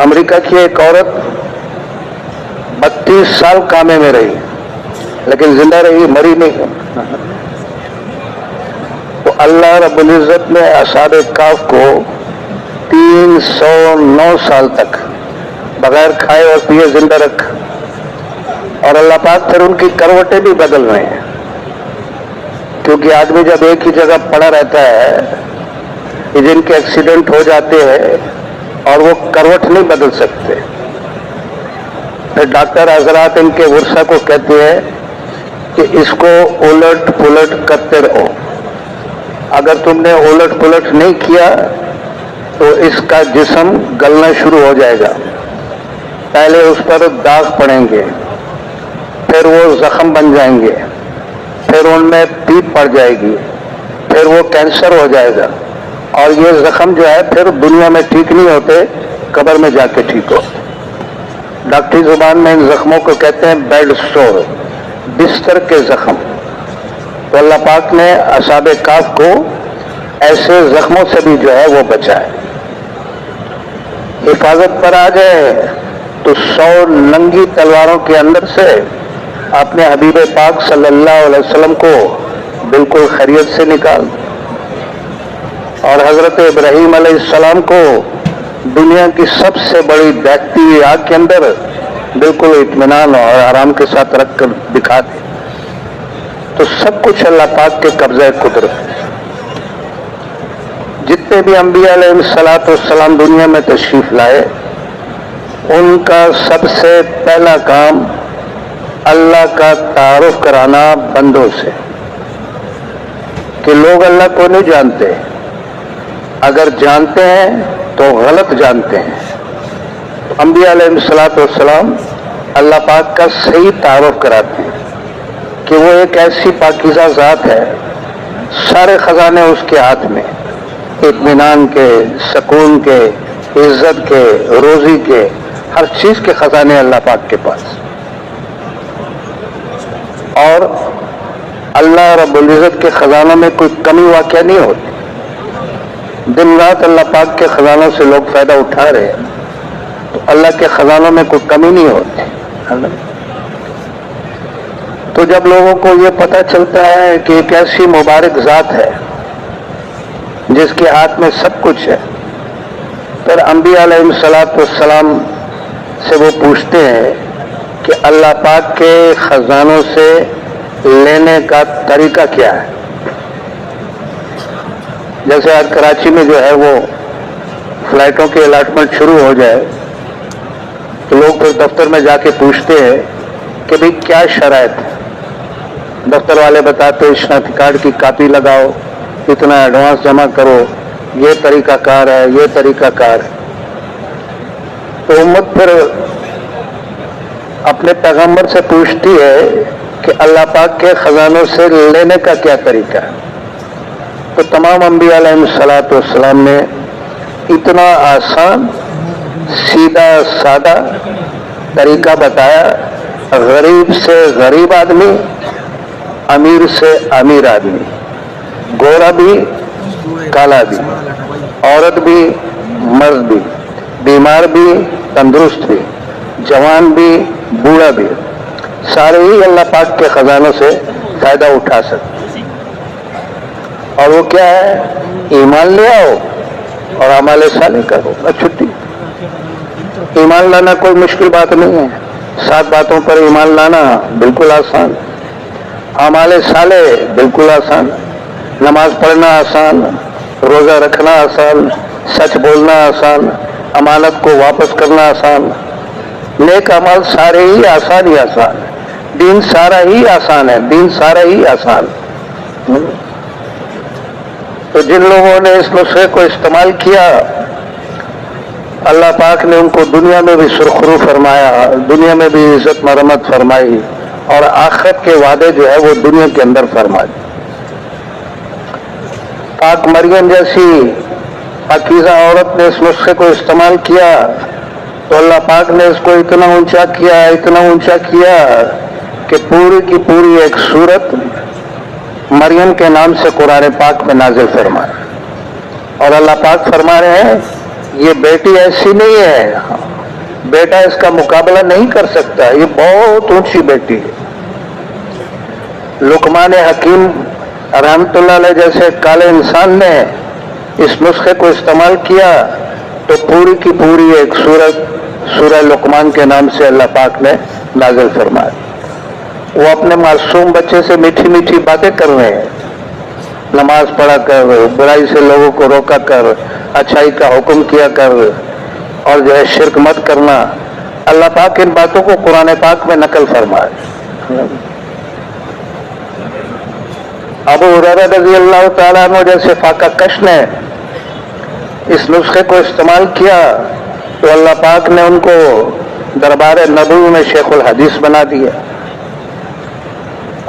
امریکہ کی ایک عورت 32 سال کامے میں رہی لیکن زندہ رہی، مری نہیں. تو اللہ رب العزت نے اصحاب کہف کو 309 سال تک بغیر کھائے اور پیے زندہ رکھا، اور اللہ پاک پھر ان کی کروٹیں بھی بدل رہے ہیں، کیونکہ آدمی جب ایک ہی جگہ پڑا رہتا ہے، جن کے ایکسیڈنٹ ہو جاتے ہیں اور وہ کروٹ نہیں بدل سکتے. پھر ڈاکٹر حضرات ان کے ورثہ کو کہتے ہیں کہ اس کو الٹ پلٹ کرتے رہو. اگر تم نے الٹ پلٹ نہیں کیا تو اس کا جسم گلنا شروع ہو جائے گا. پہلے اس پر داغ پڑیں گے، پھر وہ زخم بن جائیں گے، پھر ان میں پیپ پڑ جائے گی، پھر وہ کینسر ہو جائے گا، اور یہ زخم جو ہے پھر دنیا میں ٹھیک نہیں ہوتے، قبر میں جا کے ٹھیک ہو. ڈاکٹری زبان میں ان زخموں کو کہتے ہیں بیڈ سور، بستر کے زخم. تو اللہ پاک نے اصحاب کہف کو ایسے زخموں سے بھی جو ہے وہ بچائے. حفاظت پر آ جائے تو 100 ننگی تلواروں کے اندر سے اپنے حبیب پاک صلی اللہ علیہ وسلم کو بالکل خیریت سے نکال، اور حضرت ابراہیم علیہ السلام کو دنیا کی سب سے بڑی دہتی ہوئی آگ کے اندر بالکل اطمینان اور آرام کے ساتھ رکھ کر دکھا دے. تو سب کچھ اللہ پاک کے قبضہ قدرت. جتنے بھی انبیاء علیہ الصلوۃ والسلام دنیا میں تشریف لائے، ان کا سب سے پہلا کام اللہ کا تعارف کرانا بندوں سے، کہ لوگ اللہ کو نہیں جانتے، اگر جانتے ہیں تو غلط جانتے ہیں. انبیاء علیہ الصلوۃ والسلام اللہ پاک کا صحیح تعارف کراتے ہیں کہ وہ ایک ایسی پاکیزہ ذات ہے، سارے خزانے اس کے ہاتھ میں، اطمینان کے، سکون کے، عزت کے، روزی کے، ہر چیز کے خزانے اللہ پاک کے پاس. اور اللہ رب العزت کے خزانوں میں کوئی کمی واقع نہیں ہوتی. دن رات اللہ پاک کے خزانوں سے لوگ فائدہ اٹھا رہے ہیں، تو اللہ کے خزانوں میں کوئی کمی نہیں ہوتی. تو جب لوگوں کو یہ پتہ چلتا ہے کہ ایک ایسی مبارک ذات ہے جس کے ہاتھ میں سب کچھ ہے، پھر انبیاء علیہ الصلوۃ والسلام سے وہ پوچھتے ہیں کہ اللہ پاک کے خزانوں سے لینے کا طریقہ کیا ہے. جیسے آج کراچی میں جو ہے وہ فلائٹوں کی الاٹمنٹ شروع ہو جائے تو لوگ پھر دفتر میں جا کے پوچھتے ہیں کہ بھئی کیا شرائط ہے. دفتر والے بتاتے ہیں شناختی کارڈ کی کاپی لگاؤ، اتنا ایڈوانس جمع کرو، یہ طریقہ کار ہے، یہ طریقہ کار ہے. تو امت پھر اپنے پیغمبر سے پوچھتی ہے کہ اللہ پاک کے خزانوں سے لینے کا کیا طریقہ ہے. تو تمام انبیاء علیہ الصلوۃ والسلام نے اتنا آسان، سیدھا سادہ طریقہ بتایا. غریب سے غریب آدمی، امیر سے امیر آدمی، گورا بھی کالا بھی، عورت بھی مرد بھی، بیمار بھی تندرست بھی، جوان بھی بوڑھا بھی، سارے ہی اللہ پاک کے خزانوں سے فائدہ اٹھا سکتے. اور وہ کیا ہے؟ ایمان لے آؤ اور اعمال صالح کرو، بس چھٹی. ایمان لانا کوئی مشکل بات نہیں ہے، 7 باتوں پر ایمان لانا بالکل آسان، اعمال صالح بالکل آسان، نماز پڑھنا آسان، روزہ رکھنا آسان، سچ بولنا آسان، امانت کو واپس کرنا آسان. نیک اعمال سارے ہی آسان ہی آسان ہے. دین سارا ہی آسان ہے، دین سارا ہی آسان. تو جن لوگوں نے اس نسخے کو استعمال کیا، اللہ پاک نے ان کو دنیا میں بھی سرخرو فرمایا، دنیا میں بھی عزت مرمت فرمائی، اور آخرت کے وعدے جو ہے وہ دنیا کے اندر فرمائے. پاک مریم جیسی پاکیزہ عورت نے اس نسخے کو استعمال کیا تو اللہ پاک نے اس کو اتنا اونچا کیا، اتنا اونچا کیا کہ پوری کی پوری ایک سورت مریم کے نام سے قرآن پاک میں نازل فرمایا. اور اللہ پاک فرما رہے ہیں یہ بیٹی ایسی نہیں ہے بیٹا اس کا مقابلہ نہیں کر سکتا. یہ بہت اونچی بیٹی ہے. لقمان حکیم رحمت اللہ علیہ جیسے کالے انسان نے اس نسخے کو استعمال کیا تو پوری کی پوری ایک سورہ لقمان کے نام سے اللہ پاک نے نازل فرمایا. وہ اپنے معصوم بچے سے میٹھی میٹھی باتیں کر رہے ہیں، نماز پڑھا کر، برائی سے لوگوں کو روکا کر، اچھائی کا حکم کیا کر، اور جو ہے شرک مت کرنا. اللہ پاک ان باتوں کو قرآن پاک میں نقل فرمائے. ابو ہریرہ رضی اللہ تعالیٰ عنہ جیسے فاقہ کش نے اس نسخے کو استعمال کیا تو اللہ پاک نے ان کو دربار نبوی میں شیخ الحدیث بنا دیا.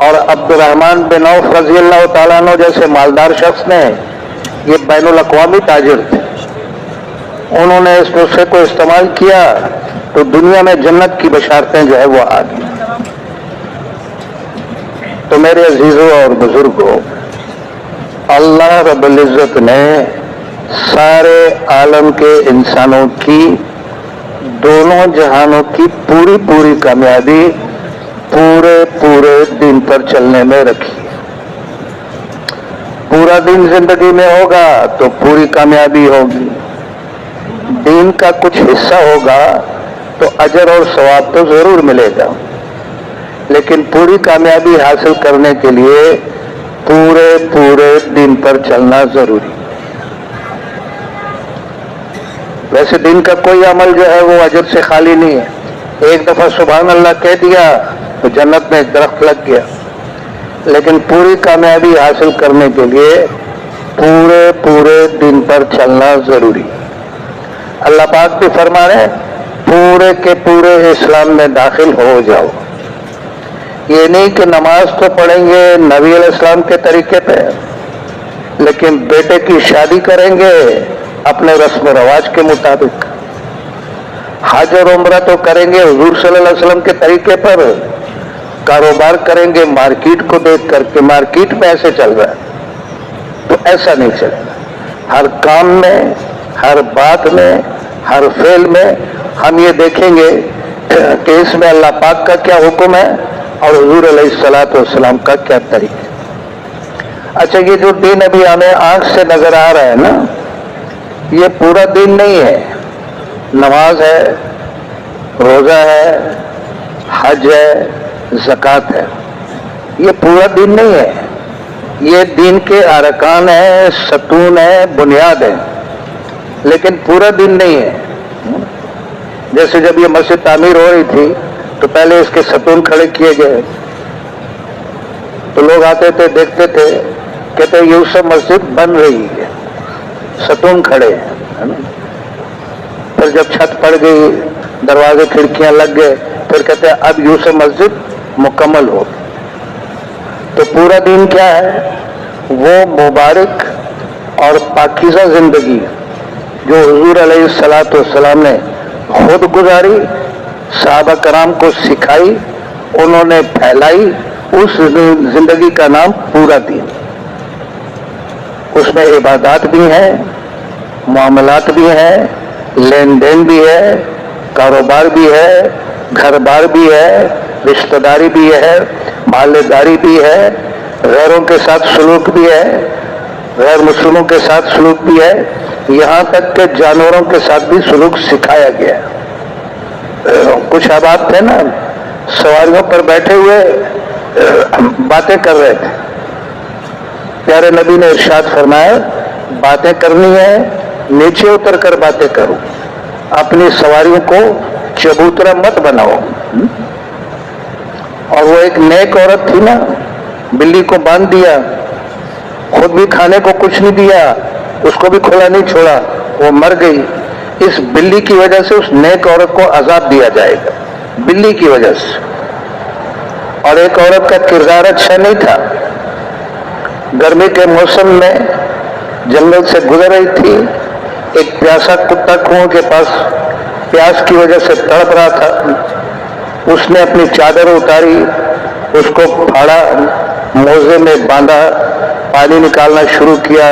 اور عبد الرحمن بن عوف رضی اللہ تعالیٰ عنہ جیسے مالدار شخص نے، یہ بین الاقوامی تاجر تھے، انہوں نے اس نسخے کو استعمال کیا تو دنیا میں جنت کی بشارتیں جو ہے وہ آ گئی. تو میرے عزیزوں اور بزرگوں، اللہ رب العزت نے سارے عالم کے انسانوں کی، دونوں جہانوں کی پوری پوری کامیابی پورے دین پر چلنے میں رکھی. پورا دن زندگی میں ہوگا تو پوری کامیابی ہوگی. دین کا کچھ حصہ ہوگا تو اجر اور ثواب تو ضرور ملے گا، لیکن پوری کامیابی حاصل کرنے کے لیے پورے دین پر چلنا ضروری. ویسے دین کا کوئی عمل جو ہے وہ اجر سے خالی نہیں ہے. ایک دفعہ سبحان اللہ کہہ دیا تو جنت میں ایک درخت لگ گیا، لیکن پوری کامیابی حاصل کرنے کے لیے پورے دین پر چلنا ضروری. اللہ پاک بھی فرما رہے ہیں پورے کے پورے اسلام میں داخل ہو جاؤ. یہ نہیں کہ نماز تو پڑھیں گے نبی علیہ السلام کے طریقے پہ، لیکن بیٹے کی شادی کریں گے اپنے رسم و رواج کے مطابق. حج اور عمرہ تو کریں گے حضور صلی اللہ علیہ وسلم کے طریقے پر. کاروبار کریں گے مارکیٹ کو دیکھ کر کے مارکیٹ میں ایسے چل رہا ہے، تو ایسا نہیں چلے گا. ہر کام میں، ہر بات میں، ہر فعل میں ہم یہ دیکھیں گے کہ اس میں اللہ پاک کا کیا حکم ہے اور حضور علیہ الصلوۃ والسلام کا کیا طریقہ. اچھا، یہ جو دین ابھی ہمیں آنکھ سے نظر آ رہا ہے نا، یہ پورا دین نہیں ہے. نماز ہے، روزہ ہے، حج ہے، زکوٰۃ ہے، یہ پورا دین نہیں ہے. یہ دین کے ارکان ہیں، ستون ہیں، بنیاد ہے، لیکن پورا دین نہیں ہے. جیسے جب یہ مسجد تعمیر ہو رہی تھی تو پہلے اس کے ستون کھڑے کیے گئے تو لوگ آتے تھے، دیکھتے تھے، کہتے یوسف مسجد بن رہی ہے، ستون کھڑے ہیں. پھر جب چھت پڑ گئی، دروازے کھڑکیاں لگ گئے، پھر کہتے ہیں اب یوسف مسجد مکمل ہو. تو پورا دین کیا ہے؟ وہ مبارک اور پاکیزہ زندگی جو حضور علیہ الصلوۃ والسلام نے خود گزاری، صحابہ کرام کو سکھائی، انہوں نے پھیلائی، اس زندگی کا نام پورا دین. اس میں عبادات بھی ہیں، معاملات بھی ہیں، لین دین بھی ہے، کاروبار بھی ہے، گھر بار بھی ہے، رشتہ داری بھی ہے، محلے داری بھی ہے، غیروں کے ساتھ سلوک بھی ہے، غیر مسلموں کے ساتھ سلوک بھی ہے، یہاں تک کہ جانوروں کے ساتھ بھی سلوک سکھایا گیا ہے. کچھ احباب تھے نا، سواریوں پر بیٹھے ہوئے باتیں کر رہے تھے. پیارے نبی نے ارشاد فرمایا باتیں کرنی ہے نیچے اتر کر باتیں کرو، اپنی سواریوں کو چبوترا مت بناؤ. اور وہ ایک نیک عورت تھی نا، بلی کو باندھ دیا، خود بھی کھانے کو کچھ نہیں دیا، اس کو بھی کھلا نہیں چھوڑا، وہ مر گئی. اس بلی کی وجہ سے اس نیک عورت کو عذاب دیا جائے گا، بلی کی وجہ سے. اور ایک عورت کا کردار اچھا نہیں تھا. گرمی کے موسم میں جنگل سے گزر رہی تھی، ایک پیاسا کتا کنویں کے پاس پیاس کی وجہ سے تڑپ رہا تھا. اس نے اپنی چادر اتاری، اس کو پھاڑا، موزے میں باندھا، پانی نکالنا شروع کیا،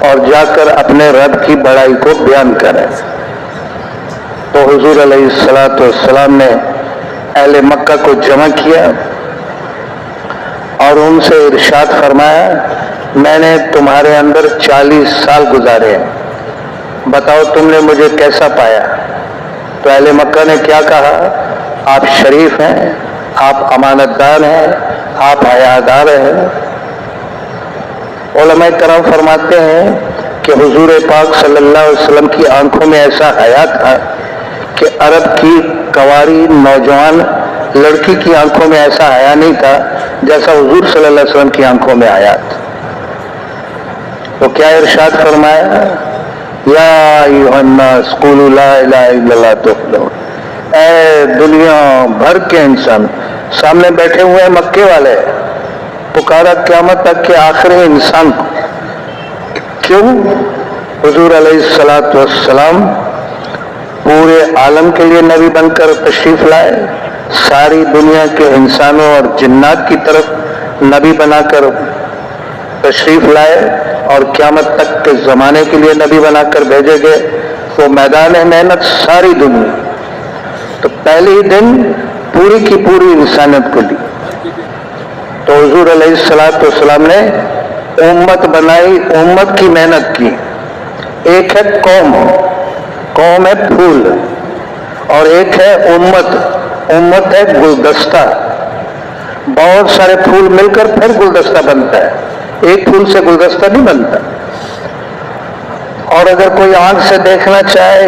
اور جا کر اپنے رب کی بڑائی کو بیان کریں۔ تو حضور علیہ الصلوۃ والسلام نے اہل مکہ کو جمع کیا اور ان سے ارشاد فرمایا، میں نے تمہارے اندر 40 سال گزارے ہیں، بتاؤ تم نے مجھے کیسا پایا؟ تو اہل مکہ نے کیا کہا؟ آپ شریف ہیں، آپ امانت دار ہیں، آپ حیادار ہیں۔ علماء کرام فرماتے ہیں کہ حضور پاک صلی اللہ علیہ وسلم کی آنکھوں میں ایسا حیا تھا کہ عرب کی کنواری نوجوان لڑکی کی آنکھوں میں ایسا حیا نہیں تھا جیسا حضور صلی اللہ علیہ وسلم کی آنکھوں میں حیا تھا۔ تو کیا ارشاد فرمایا؟ یا ایھا الناس قولوا لا الہ الا اللہ تفلحون۔ اے دنیا بھر کے انسان، سامنے بیٹھے ہوئے ہیں مکے والے، پکارا قیامت تک کے آخری انسان کو۔ کیوں؟ حضور علیہ الصلوۃ والسلام پورے عالم کے لیے نبی بن کر تشریف لائے، ساری دنیا کے انسانوں اور جنات کی طرف نبی بنا کر تشریف لائے، اور قیامت تک کے زمانے کے لیے نبی بنا کر بھیجے گئے۔ وہ میدان محنت ساری دنیا، تو پہلے ہی دن پوری کی پوری انسانیت کو لی۔ تو حضور علیہ الصلوۃ والسلام نے امت بنائی، امت کی محنت کی۔ ایک ہے قوم، قوم ہے پھول، اور ایک ہے امت، امت ہے گلدستہ۔ بہت سارے پھول مل کر پھر گلدستہ بنتا ہے، ایک پھول سے گلدستہ نہیں بنتا۔ اور اگر کوئی آنکھ سے دیکھنا چاہے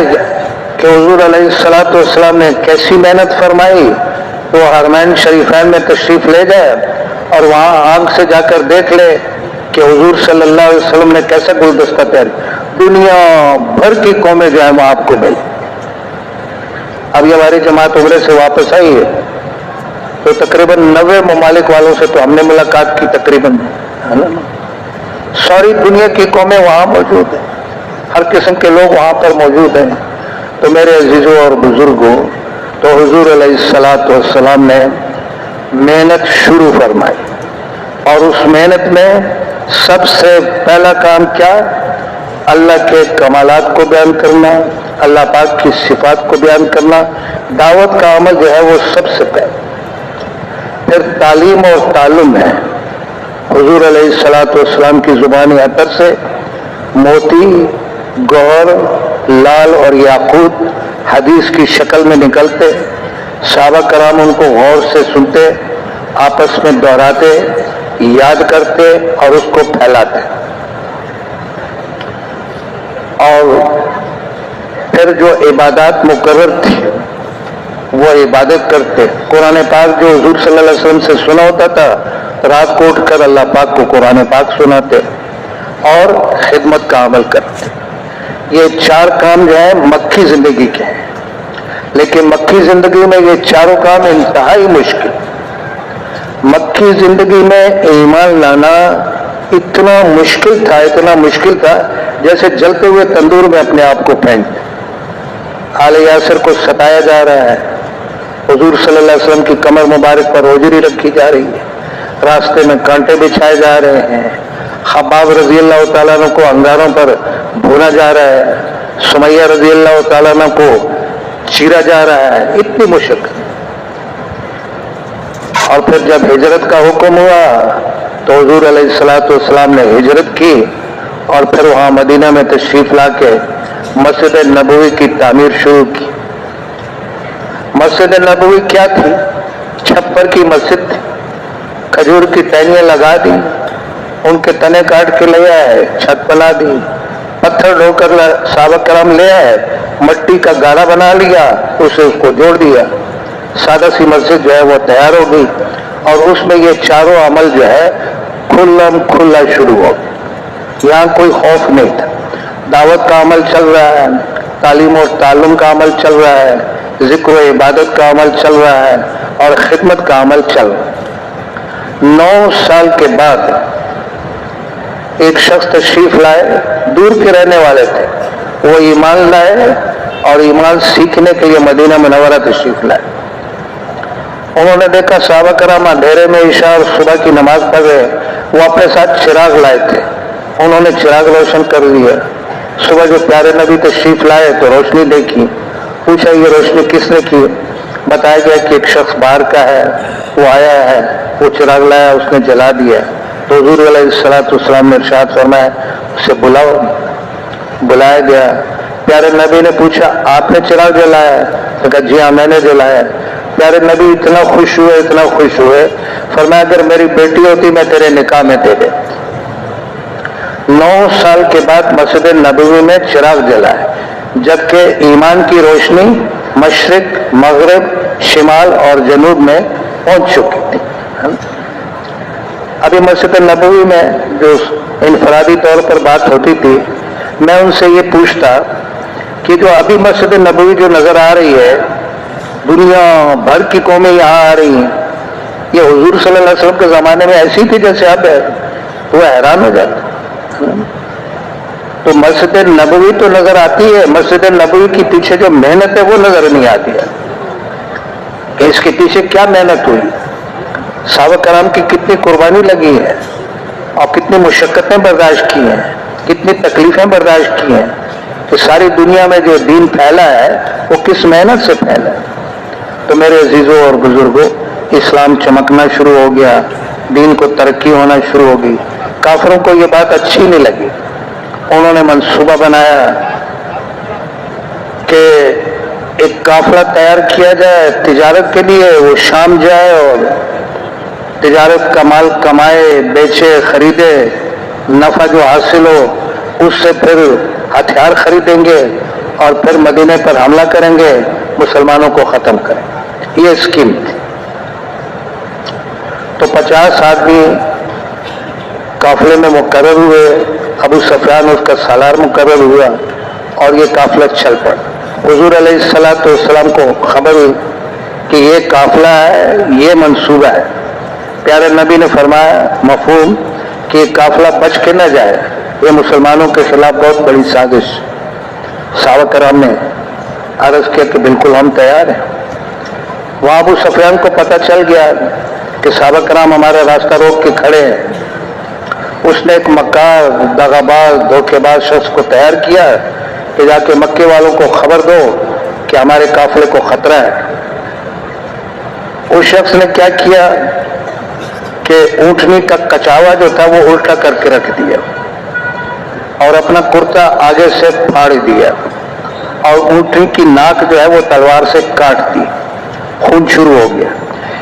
کہ حضور علیہ الصلوۃ والسلام نے کیسی محنت فرمائی، تو حرمین شریفین میں تشریف لے جائے اور وہاں آنکھ سے جا کر دیکھ لے کہ حضور صلی اللہ علیہ وسلم نے کیسا گلدستہ تیار، دنیا بھر کی قومیں جو ہیں وہ آپ کو ملی۔ ابھی ہماری جماعت عمرے سے واپس آئی ہے، تو تقریباً 90 ممالک والوں سے تو ہم نے ملاقات کی، تقریباً ساری دنیا کی قومیں وہاں موجود ہیں، ہر قسم کے لوگ وہاں پر موجود ہیں۔ تو میرے عزیزوں اور بزرگوں، تو حضور علیہ الصلوۃ والسلام نے محنت شروع فرمائی، اور اس محنت میں سب سے پہلا کام کیا؟ اللہ کے کمالات کو بیان کرنا، اللہ پاک کی صفات کو بیان کرنا۔ دعوت کا عمل جو ہے وہ سب سے پہلے، پھر تعلیم اور تعلم ہے۔ حضور علیہ الصلوۃ والسلام کی زبان اطہر سے موتی، گوہر، لال اور یاقوت حدیث کی شکل میں نکلتے، صحابہ کرام ان کو غور سے سنتے، آپس میں دہراتے، یاد کرتے اور اس کو پھیلاتے، اور پھر جو عبادات مقرر تھی وہ عبادت کرتے۔ قرآن پاک جو حضور صلی اللہ علیہ وسلم سے سنا ہوتا تھا، رات کو اٹھ کر اللہ پاک کو قرآن پاک سناتے اور خدمت کا عمل کرتے۔ یہ 4 کام جو ہیں مکی زندگی کے ہیں، لیکن مکی زندگی میں یہ چاروں کام انتہائی مشکل۔ مکی زندگی میں ایمان لانا اتنا مشکل تھا، اتنا مشکل تھا جیسے جلتے ہوئے تندور میں اپنے آپ کو پھینکتے۔ آل یاسر کو ستایا جا رہا ہے، حضور صلی اللہ علیہ وسلم کی کمر مبارک پر ہوجری رکھی جا رہی ہے، راستے میں کانٹے بچھائے جا رہے ہیں، خباب رضی اللہ تعالیٰ عنہ کو انگاروں پر بھونا جا رہا ہے، سمیہ رضی اللہ تعالیٰ عنہ کو چیرا جا رہا ہے، اتنی مشکل۔ اور پھر جب ہجرت کا حکم ہوا تو حضور علیہ الصلوۃ والسلام نے ہجرت کی، اور پھر وہاں مدینہ میں تشریف لا کے مسجد نبوی کی تعمیر شروع کی۔ مسجد نبوی کیا تھی؟ چھپر کی مسجد تھی، کھجور کی ٹہنیاں لگا دی، ان کے تنے کاٹ کے لے آئے، چھت بنا دی، پتھر ڈھو کر صحابہ کرام لے آئے، مٹی کا گاڑا بنا لیا، اسے اس کو جوڑ دیا، سادہ سی مسجد جو ہے وہ تیار ہو گئی، اور اس میں یہ چاروں عمل جو ہے کھلم کھلا شروع ہو گیا۔ یہاں کوئی خوف نہیں تھا، دعوت کا عمل چل رہا ہے، تعلیم اور تعلم کا عمل چل رہا ہے، ذکر و عبادت کا عمل چل رہا ہے، اور خدمت کا عمل چل رہا ہے۔ 9 سال کے بعد ایک شخص تشریف لائے، دور کے رہنے والے تھے، وہ ایمان لائے اور ایمان سیکھنے کے لیے مدینہ منورہ تشریف لائے۔ انہوں نے دیکھا صحابہ کرام اندھیرے میں عشاء اور صبح کی نماز پڑھ رہے، وہ اپنے ساتھ چراغ لائے تھے، انہوں نے چراغ روشن کر دیا. صبح جو پیارے نبی تشریف لائے تو روشنی دیکھی. پوچھا یہ روشنی کس نے کی؟ بتایا گیا کہ ایک شخص باہر کا ہے, وہ آیا ہے, وہ چراغ لایا, اس نے جلا دیا. تو حضور علیہ الصلوۃ والسلام نے ارشاد فرمایا اسے بلاؤ. بلایا گیا. پیارے نبی نے پوچھا آپ نے چراغ جلایا؟ تو کہا جی ہاں میں نے جلایا. پیارے نبی اتنا خوش ہوئے, فرمایا اگر میری بیٹی ہوتی میں تیرے نکاح میں دے دیتا. 9 سال کے بعد مسجد نبوی میں چراغ جلا ہے, جبکہ ایمان کی روشنی مشرق, مغرب, شمال اور جنوب میں پہنچ چکی تھی. ابھی مسجد نبوی میں جو انفرادی طور پر بات ہوتی تھی, میں ان سے یہ پوچھتا کہ جو ابھی مسجد نبوی جو نظر آ رہی ہے, دنیا بھر کی قومیں یہاں آ رہی ہیں, یہ حضور صلی اللہ علیہ وسلم کے زمانے میں ایسی تھی جیسے اب ہے؟ وہ حیران ہو جاتا. تو مسجد نبوی تو نظر آتی ہے, مسجد نبوی کے پیچھے جو محنت ہے وہ نظر نہیں آتی ہے کہ اس کے پیچھے کیا محنت ہوئی, صحابہ کرام کی کتنی قربانی لگی ہے اور کتنی مشقتیں برداشت کی ہیں, کتنی تکلیفیں برداشت کی ہیں. کہ ساری دنیا میں جو دین پھیلا ہے وہ کس محنت سے پھیلا ہے. تو میرے عزیزوں اور بزرگوں, اسلام چمکنا شروع ہو گیا, دین کو ترقی ہونا شروع ہو گئی. کافروں کو یہ بات اچھی نہیں لگی. انہوں نے منصوبہ بنایا کہ ایک قافلہ تیار کیا جائے تجارت کے لیے, وہ شام جائے اور تجارت کا مال کمائے, بیچے, خریدے, نفع جو حاصل ہو اس سے پھر ہتھیار خریدیں گے اور پھر مدینے پر حملہ کریں گے, مسلمانوں کو ختم کریں. یہ اسکیم تھی. تو 50 آدمی قافلے میں مقرر ہوئے. ابو سفیان اس کا سالار مقرر ہوا اور یہ قافلہ چل پڑا. حضور علیہ الصلوۃ والسلام کو خبر ہوئی کہ یہ قافلہ ہے, یہ منصوبہ ہے. پیارے نبی نے فرمایا مفہوم کہ یہ قافلہ بچ کے نہ جائے, یہ مسلمانوں کے خلاف بہت بڑی سازش. صحابہ کرام نے عرض کیا کہ بالکل ہم تیار ہیں. وہاں ابو سفیان کو پتہ چل گیا کہ صحابہ کرام ہمارا راستہ روک کے کھڑے ہیں. اس نے ایک مکار, دغاباز, دھوکے باز شخص کو تیار کیا کہ جا کے مکے والوں کو خبر دو کہ ہمارے قافلے کو خطرہ ہے. اس شخص نے کیا کیا کہ اونٹنی کا کچاوا جو تھا وہ الٹا کر کے رکھ دیا اور اپنا کرتا آگے سے پھاڑ دیا اور اونٹنی کی ناک جو ہے وہ تلوار سے کاٹ دی. خون شروع ہو گیا.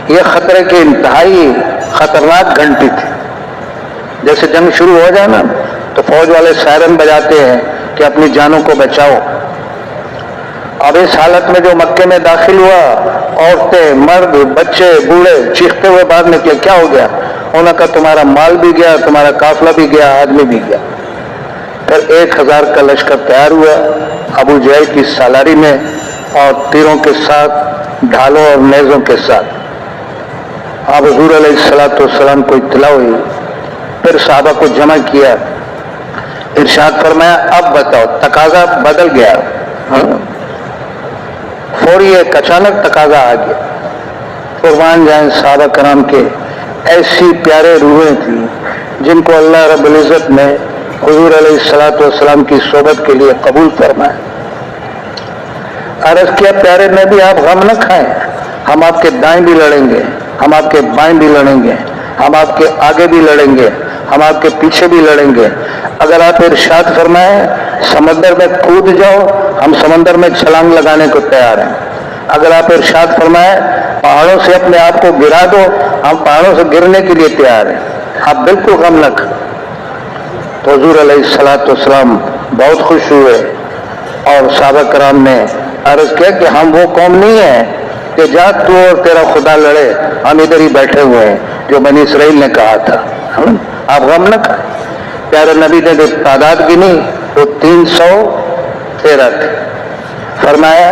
یہ خطرے کی انتہائی خطرناک گھنٹی تھی. جیسے جنگ شروع ہو جائے نا تو فوج والے سائرن بجاتے ہیں کہ اپنی جانوں کو بچاؤ. اب اس حالت میں جو مکے میں داخل ہوا, عورتیں, مرد, بچے, بوڑھے چیختے ہوئے باہر نکلے. کیا ہو گیا؟ انہوں نے کہا تمہارا مال بھی گیا, تمہارا قافلہ بھی گیا, آدمی بھی گیا. پھر 1000 کا لشکر تیار ہوا ابو جہل کی سالاری میں, اور تیروں کے ساتھ, ڈھالوں اور نیزوں کے ساتھ. اب حضور علیہ الصلوۃ والسلام کو اطلاع ہوئی. پھر صحابہ کو جمع کیا, ارشاد فرمایا اب بتاؤ. تقاضا بدل گیا, فوری ایک اچانک تقاضا آ گیا. قربان جائیں صحابہ کرام کے ایسی پیارے روحیں تھیں جن کو اللہ رب العزت نے حضور علیہ الصلوۃ والسلام کی صحبت کے لیے قبول فرمایا. عرض کیا پیارے نبی آپ غم نہ کھائیں, ہم آپ کے دائیں بھی لڑیں گے, ہم آپ کے بائیں بھی لڑیں گے, ہم آپ کے آگے بھی لڑیں گے, ہم آپ کے پیچھے بھی لڑیں گے. اگر آپ ارشاد فرمائیں سمندر میں کود جاؤ, ہم سمندر میں چھلانگ لگانے کو تیار ہیں. اگر آپ ارشاد فرمائیں پہاڑوں سے اپنے آپ کو گرا دو, ہم پہاڑوں سے گرنے کے لیے تیار ہیں. آپ بالکل غم نہ کریں. تو حضور علیہ الصلوۃ والسلام بہت خوش ہوئے اور صحابہ کرام نے عرض کیا کہ ہم وہ قوم نہیں ہیں کہ جا تو اور تیرا خدا لڑے, ہم ادھر ہی بیٹھے ہوئے ہیں جو بنی اسرائیل نے کہا تھا. آپ غم نہ کریں. پیارے نبی نے جو تعداد گنی وہ 313 تھی. فرمایا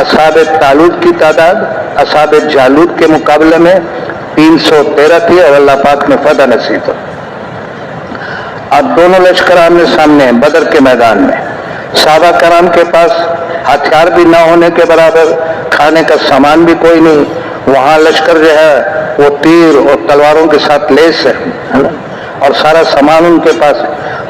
اصحاب طالوت کی تعداد اصحاب جالوت کے مقابلے میں 313 تھی اور اللہ پاک نے فتح نصیب ہو. اب دونوں لشکر آمنے سامنے ہیں بدر کے میدان میں. صحابہ کرام کے پاس ہتھیار بھی نہ ہونے کے برابر, کھانے کا سامان بھی کوئی نہیں. وہاں لشکر جو ہے وہ تیر اور تلواروں کے ساتھ لیس ہے اور سارا سامان ان کے پاس.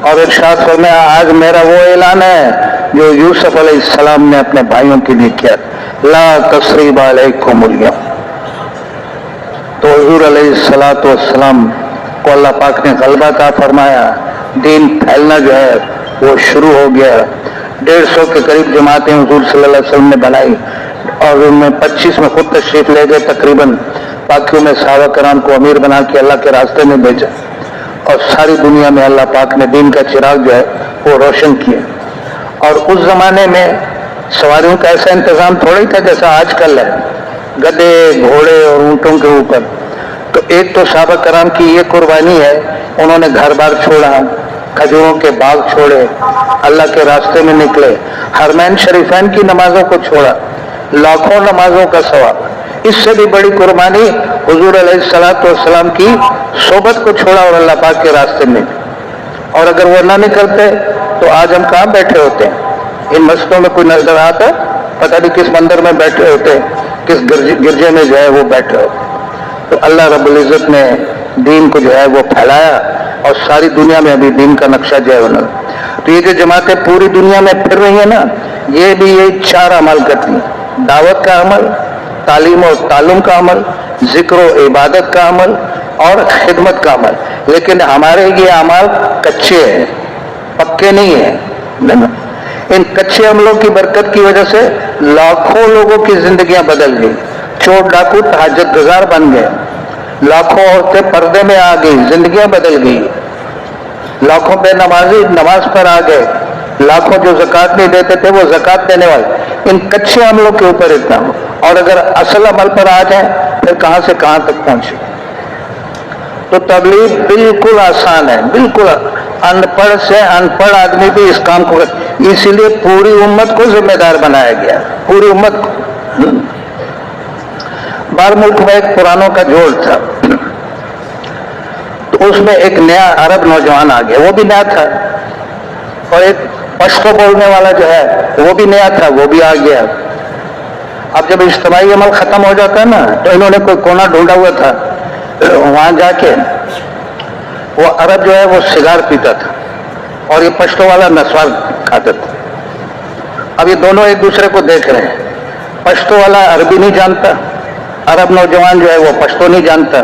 اور ارشاد فرمایا آج میرا وہ اعلان ہے جو یوسف علیہ السلام نے اپنے بھائیوں کے لیے کیا، لا تثریب علیکم اليوم۔ تو حضور علیہ السلام کو اللہ پاک نے غلبہ عطا فرمایا، دین پھیلنا جو ہے وہ شروع ہو گیا۔ 150 کے قریب جماعتیں حضور صلی اللہ علیہ وسلم نے بنائی اور ان میں 25 میں خود تشریف لے گئے تقریباً، باقیوں میں صحابہ کرام کو امیر بنا کے اللہ کے راستے میں بھیجا اور ساری دنیا میں اللہ پاک نے دین کا چراغ جو ہے وہ روشن کیا۔ اور اس زمانے میں سواریوں کا ایسا انتظام تھوڑا ہی تھا جیسا آج کل ہے، گدے گھوڑے اور اونٹوں کے اوپر۔ تو ایک تو صحابہ کرام کی یہ قربانی ہے، انہوں نے گھر بار چھوڑا، کھجوروں کے باغ چھوڑے، اللہ کے راستے میں نکلے، حرمین شریفین کی نمازوں کو چھوڑا، لاکھوں نمازوں کا ثواب۔ اس سے بھی بڑی قربانی حضور علیہ السلام کی صحبت کو چھوڑا اور اللہ پاک کے راستے میں۔ اور اگر وہ نہ نکلتے تو آج ہم کہاں بیٹھے ہوتے ہیں؟ ان مسجدوں میں کوئی نظر آتا، پتہ نہیں کس مندر میں بیٹھے ہوتے، کس گرجے میں جو ہے وہ بیٹھے ہوتے۔ تو اللہ رب العزت نے دین کو جو ہے وہ پھیلایا اور ساری دنیا میں ابھی دین کا نقشہ جو ہے انہوں نے۔ تو یہ جو جماعتیں پوری دنیا میں پھر رہی ہیں نا، یہ بھی یہ 4 عمل کرتی ہیں: دعوت کا عمل، تعلیم و تعلم کا عمل، ذکر و عبادت کا عمل اور خدمت کا عمل۔ لیکن ہمارے یہ اعمال کچے ہیں، پکے نہیں ہیں۔ ان کچے عملوں کی برکت کی وجہ سے لاکھوں لوگوں کی زندگیاں بدل گئی، چور ڈاکو تہجد گزار بن گئے، لاکھوں عورتیں پردے میں آ گئی، زندگیاں بدل گئی، لاکھوں بے نمازی نماز پر آ گئے، لاکھوں جو زکوٰۃ نہیں دیتے تھے وہ زکوٰۃ دینے والے۔ ان کچے عملوں کے اوپر اتنا ہو، اور اگر اصل عمل پر آ جائیں پھر کہاں سے کہاں تک پہنچے۔ تو تبلیغ بالکل آسان ہے، بالکل ان پڑھ سے ان پڑھ آدمی بھی اس کام کو، اسی لیے پوری امت کو ذمہ دار بنایا گیا، پوری امت کو۔ بار ملک میں ایک پرانوں کا جوڑ تھا، تو اس میں ایک نیا عرب نوجوان آ گیا، وہ بھی نیا تھا، اور ایک پشتو بولنے والا جو ہے وہ بھی نیا تھا، وہ بھی آ گیا۔ اب جب اجتماعی عمل ختم ہو جاتا ہے نا، تو انہوں نے کوئی کونا ڈھونڈا ہوا تھا، وہاں جا کے وہ عرب جو ہے وہ سگار پیتا تھا اور یہ پشتو والا نسوار کھاتا تھا۔ اب یہ دونوں ایک دوسرے کو دیکھ رہے ہیں، پشتو والا عربی نہیں جانتا، عرب نوجوان جو ہے وہ پشتو نہیں جانتا۔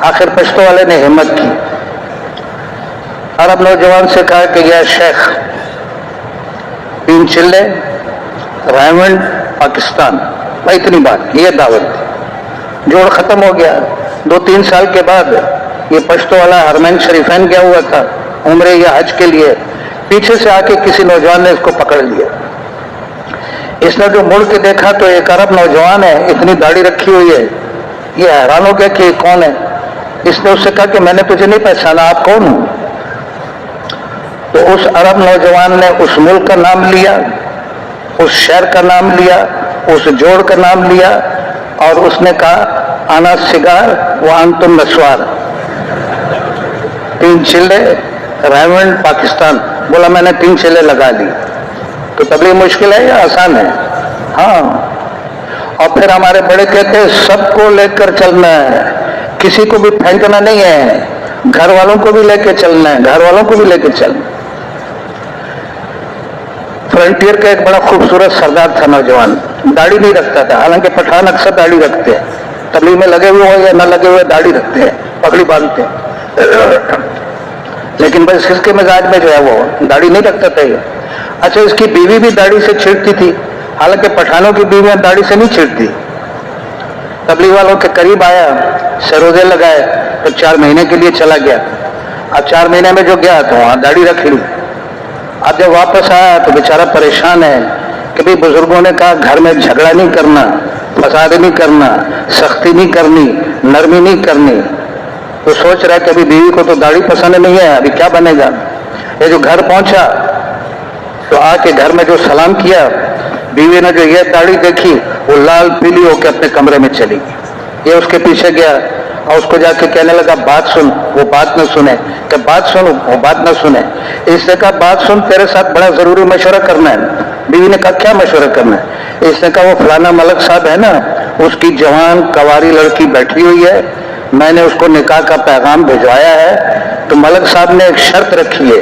آخر پشتو والے نے ہمت کی، عرب نوجوان سے کہا کہ یا شیخ، 3 چلے، رائمنڈ، پاکستان، بھائی اتنی بات، یہ دعوت تھی۔ جوڑ ختم ہو گیا۔ 2-3 سال کے بعد یہ پشتو والا حرمین شریفین گیا ہوا تھا عمرے یا حج کے لیے، پیچھے سے آ کے کسی نوجوان نے اس کو پکڑ لیا۔ اس نے جو مڑ کے دیکھا تو ایک عرب نوجوان ہے، اتنی داڑھی رکھی ہوئی ہے، یہ حیران ہو گیا کہ یہ کون ہے۔ اس نے اس سے کہا کہ میں نے تجھے نہیں پہچانا، آپ کون ہوں؟ تو اس عرب نوجوان نے اس ملک کا نام لیا، اس شہر کا نام لیا، اس جوڑ کا نام لیا، اور اس نے کہا انا سگار وانتم نسوار، 3 چلے، رائمنڈ، پاکستان۔ بولا میں نے 3 چلے لگا لی۔ تو تبلیغ مشکل ہے یا آسان ہے؟ ہاں۔ اور پھر ہمارے بڑے کہتے ہیں سب کو لے کر چلنا ہے، کسی کو بھی پھینکنا نہیں ہے، گھر والوں کو بھی لے کے چلنا ہے، گھر والوں کو بھی لے کے چلنا۔ فرنٹیئر کا ایک بڑا خوبصورت سردار تھا نوجوان، داڑھی نہیں رکھتا تھا، حالانکہ پٹھان اکثر داڑھی رکھتے ہیں، تبلیغ میں لگے ہوئے ہو یا نہ لگے ہوئے داڑھی رکھتے ہیں، پگڑی باندھتے ہیں، لیکن بس اس کے مزاج میں جو ہے وہ داڑھی نہیں رکھتا تھا۔ اچھا، اس کی بیوی بھی داڑھی سے چھڑتی تھی، حالانکہ پٹھانوں کی بیویاں داڑھی سے نہیں چھڑتی۔ تبلیغ والوں کے قریب آیا، سروزے لگائے، تو 4 مہینے کے لیے چلا گیا۔ اب 4 مہینے میں جو گیا تو وہاں داڑھی رکھ لی۔ اب جب واپس آیا تو بیچارہ پریشان ہے کہ بھی بزرگوں نے کہا گھر میں جھگڑا نہیں کرنا، فساد نہیں کرنا، سختی نہیں کرنی، نرمی نہیں کرنی۔ تو سوچ رہا ہے کہ ابھی بیوی کو تو داڑھی پسند نہیں ہے، ابھی کیا بنے گا۔ یہ جو گھر پہنچا تو آ کے گھر میں جو سلام کیا، بیوی نے جو یہ داڑھی دیکھی وہ لال پیلی ہو کے اپنے کمرے میں چلی گئی۔ یہ اس کے پیچھے گیا اور اس کو جا کے کہنے لگا بات سن، وہ بات نہ سنے، کہ بات سن، وہ بات نہ سنے۔ اس نے کہا بات سن، تیرے ساتھ بڑا ضروری مشورہ کرنا ہے۔ بیوی نے کہا کیا مشورہ کرنا ہے؟ اس نے کہا وہ فلانا ملک صاحب ہے نا، اس کی جوان کواری لڑکی بیٹھی ہوئی ہے، میں نے اس کو نکاح کا پیغام بھجوایا ہے، تو ملک صاحب نے ایک شرط رکھی ہے